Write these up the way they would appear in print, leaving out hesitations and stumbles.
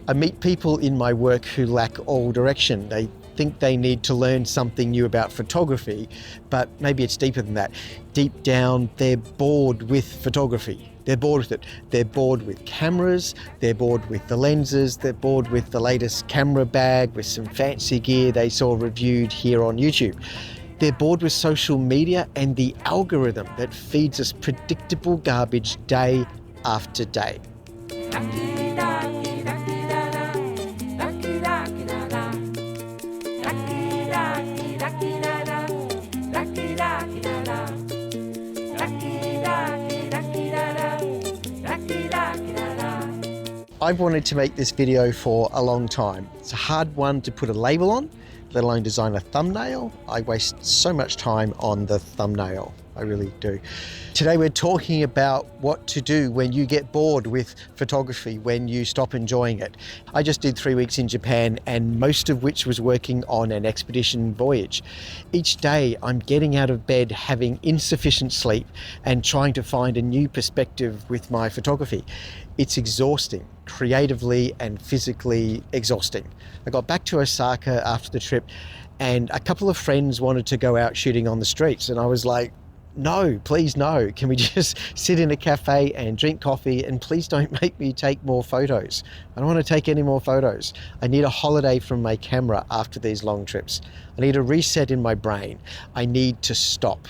I meet people in my work who lack all direction. They think they need to learn something new about photography, but maybe it's deeper than that. Deep down, they're bored with photography. They're bored with it. They're bored with cameras, they're bored with the lenses, they're bored with the latest camera bag with some fancy gear they saw reviewed here on YouTube. They're bored with social media and the algorithm that feeds us predictable garbage day after day. I've wanted to make this video for a long time. It's a hard one to put a label on, let alone design a thumbnail. I waste so much time on the thumbnail. I really do. Today we're talking about what to do when you get bored with photography, when you stop enjoying it. I just did 3 weeks in Japan, and most of which was working on an expedition voyage. Each day I'm getting out of bed having insufficient sleep and trying to find a new perspective with my photography. It's exhausting, creatively and physically exhausting. I got back to Osaka after the trip and a couple of friends wanted to go out shooting on the streets, and I was like, no, please no. Can we just sit in a cafe and drink coffee, and please don't make me take more photos. I don't want to take any more photos. I need a holiday from my camera after these long trips. I need a reset in my brain. I need to stop.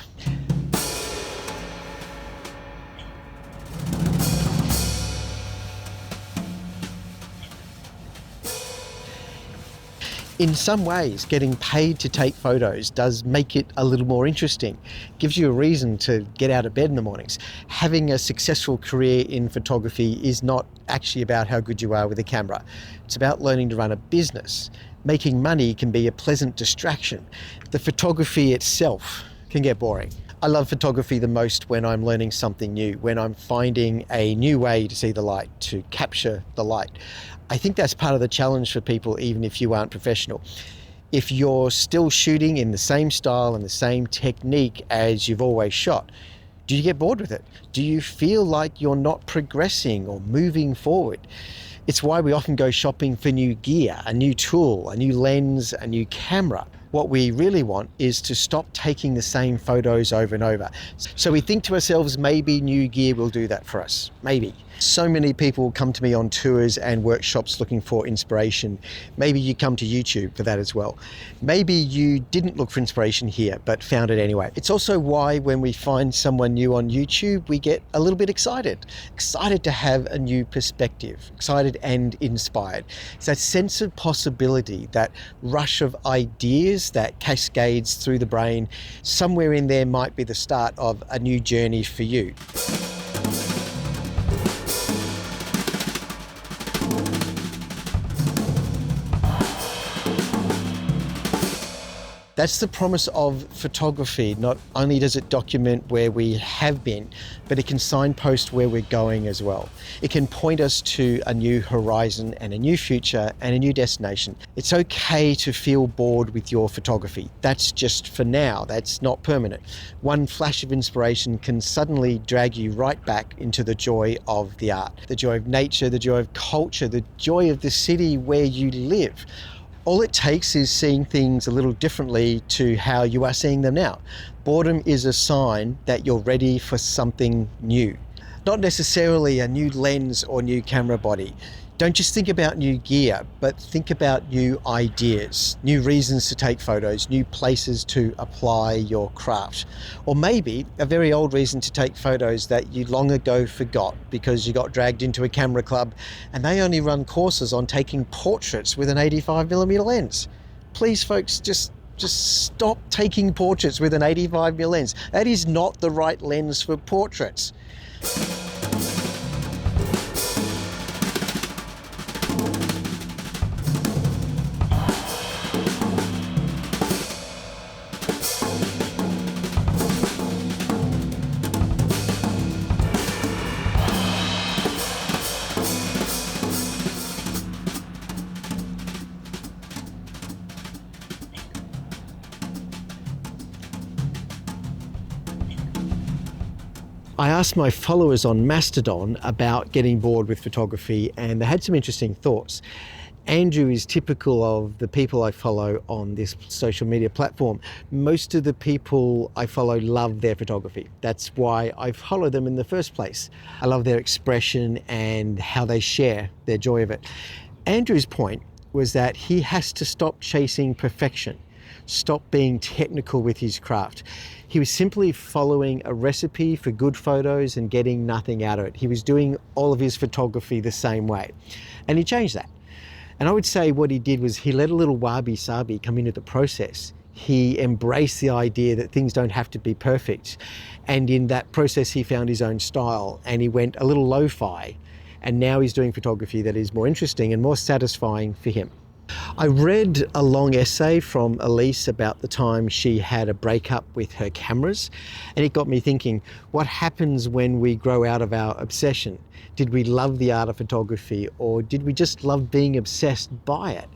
In some ways, getting paid to take photos does make it a little more interesting. Gives you a reason to get out of bed in the mornings. Having a successful career in photography is not actually about how good you are with a camera. It's about learning to run a business. Making money can be a pleasant distraction. The photography itself can get boring. I love photography the most when I'm learning something new, when I'm finding a new way to see the light, to capture the light. I think that's part of the challenge for people, even if you aren't professional. If you're still shooting in the same style and the same technique as you've always shot, do you get bored with it? Do you feel like you're not progressing or moving forward? It's why we often go shopping for new gear, a new tool, a new lens, a new camera. What we really want is to stop taking the same photos over and over. So we think to ourselves, maybe new gear will do that for us. Maybe. So many people come to me on tours and workshops looking for inspiration. Maybe you come to YouTube for that as well. Maybe you didn't look for inspiration here, but found it anyway. It's also why when we find someone new on YouTube, we get a little bit excited. Excited to have a new perspective, excited and inspired. It's that sense of possibility, that rush of ideas that cascades through the brain. Somewhere in there might be the start of a new journey for you. That's the promise of photography. Not only does it document where we have been, but it can signpost where we're going as well. It can point us to a new horizon and a new future and a new destination. It's okay to feel bored with your photography. That's just for now. That's not permanent. One flash of inspiration can suddenly drag you right back into the joy of the art, the joy of nature, the joy of culture, the joy of the city where you live. All it takes is seeing things a little differently to how you are seeing them now. Boredom is a sign that you're ready for something new. Not necessarily a new lens or new camera body. Don't just think about new gear, but think about new ideas, new reasons to take photos, new places to apply your craft. Or maybe a very old reason to take photos that you long ago forgot because you got dragged into a camera club and they only run courses on taking portraits with an 85mm lens. Please folks, just stop taking portraits with an 85mm lens. That is not the right lens for portraits. I asked my followers on Mastodon about getting bored with photography, and they had some interesting thoughts. Andrew is typical of the people I follow on this social media platform. Most of the people I follow love their photography. That's why I follow them in the first place. I love their expression and how they share their joy of it. Andrew's point was that he has to stop chasing perfection, stop being technical with his craft. He was simply following a recipe for good photos and getting nothing out of it. He was doing all of his photography the same way. And he changed that. And I would say what he did was he let a little wabi-sabi come into the process. He embraced the idea that things don't have to be perfect. And in that process, he found his own style and he went a little lo-fi. And now he's doing photography that is more interesting and more satisfying for him. I read a long essay from Elise about the time she had a breakup with her cameras, and it got me thinking, what happens when we grow out of our obsession? Did we love the art of photography, or did we just love being obsessed by it?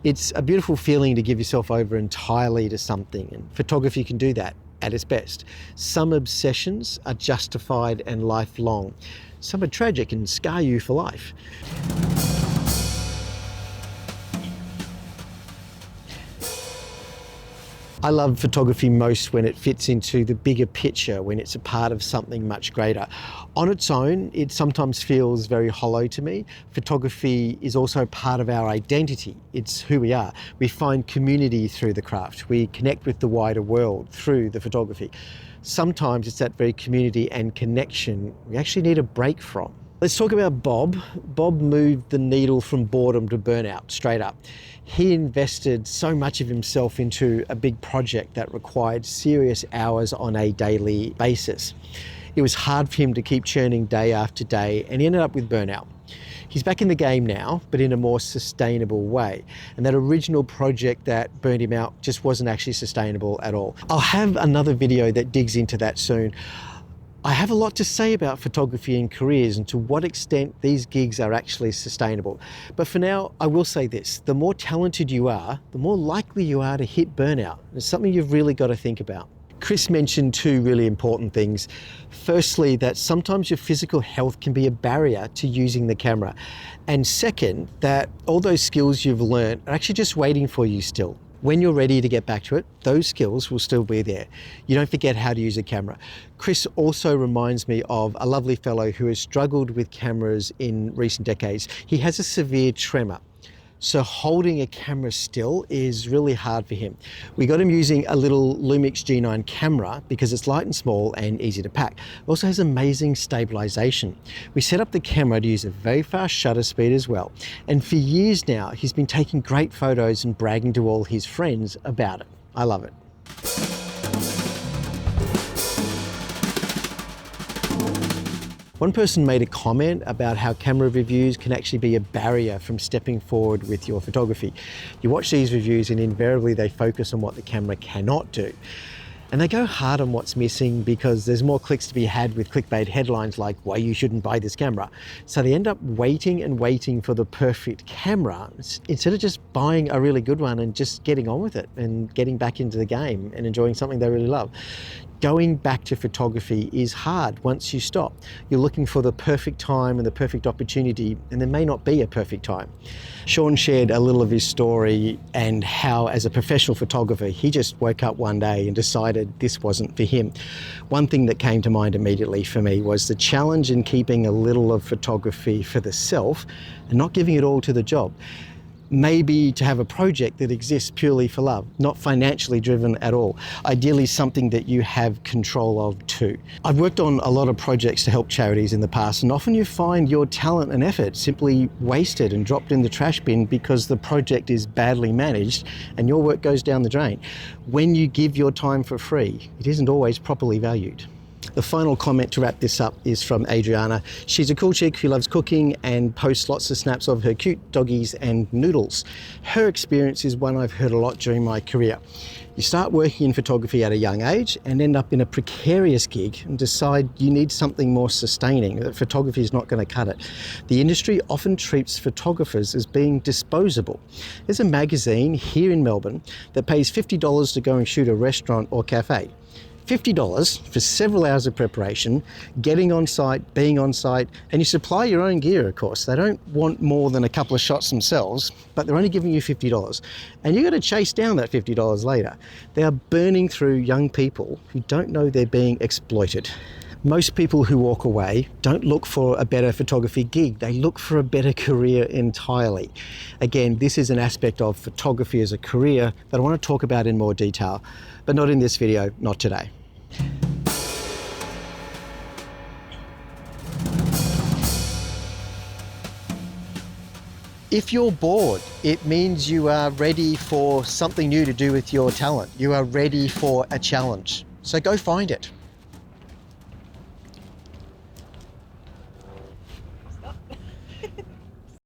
It's a beautiful feeling to give yourself over entirely to something, and photography can do that at its best. Some obsessions are justified and lifelong. Some are tragic and scar you for life. I love photography most when it fits into the bigger picture, when it's a part of something much greater. On its own, it sometimes feels very hollow to me. Photography is also part of our identity. It's who we are. We find community through the craft. We connect with the wider world through the photography. Sometimes it's that very community and connection we actually need a break from. Let's talk about Bob. Bob moved the needle from boredom to burnout, straight up. He invested so much of himself into a big project that required serious hours on a daily basis. It was hard for him to keep churning day after day, and he ended up with burnout. He's back in the game now, but in a more sustainable way. And that original project that burned him out just wasn't actually sustainable at all. I'll have another video that digs into that soon. I have a lot to say about photography and careers and to what extent these gigs are actually sustainable. But for now, I will say this, the more talented you are, the more likely you are to hit burnout. It's something you've really got to think about. Chris mentioned two really important things. Firstly, that sometimes your physical health can be a barrier to using the camera. And second, that all those skills you've learned are actually just waiting for you still. When you're ready to get back to it, those skills will still be there. You don't forget how to use a camera. Chris also reminds me of a lovely fellow who has struggled with cameras in recent decades. He has a severe tremor. So holding a camera still is really hard for him. We got him using a little Lumix G9 camera because it's light and small and easy to pack. It also has amazing stabilization. We set up the camera to use a very fast shutter speed as well. And for years now, he's been taking great photos and bragging to all his friends about it. I love it. One person made a comment about how camera reviews can actually be a barrier from stepping forward with your photography. You watch these reviews and invariably they focus on what the camera cannot do. And they go hard on what's missing because there's more clicks to be had with clickbait headlines like why you shouldn't buy this camera. So they end up waiting and waiting for the perfect camera instead of just buying a really good one and just getting on with it and getting back into the game and enjoying something they really love. Going back to photography is hard once you stop. You're looking for the perfect time and the perfect opportunity, and there may not be a perfect time. Sean shared a little of his story and how, as a professional photographer, he just woke up one day and decided this wasn't for him. One thing that came to mind immediately for me was the challenge in keeping a little of photography for the self and not giving it all to the job. Maybe to have a project that exists purely for love, not financially driven at all. Ideally something that you have control of too. I've worked on a lot of projects to help charities in the past, and often you find your talent and effort simply wasted and dropped in the trash bin because the project is badly managed and your work goes down the drain. When you give your time for free, it isn't always properly valued. The final comment to wrap this up is from Adriana. She's a cool chick who loves cooking and posts lots of snaps of her cute doggies and noodles. Her experience is one I've heard a lot during my career. You start working in photography at a young age and end up in a precarious gig and decide you need something more sustaining, that photography is not going to cut it. The industry often treats photographers as being disposable. There's a magazine here in Melbourne that pays $50 to go and shoot a restaurant or cafe. $50 for several hours of preparation, getting on site, being on site, and you supply your own gear, of course. They don't want more than a couple of shots themselves, but they're only giving you $50. And you've got to chase down that $50 later. They are burning through young people who don't know they're being exploited. Most people who walk away don't look for a better photography gig, they look for a better career entirely. Again, this is an aspect of photography as a career that I want to talk about in more detail, but not in this video, not today. If you're bored, it means you are ready for something new to do with your talent. You are ready for a challenge. So go find it.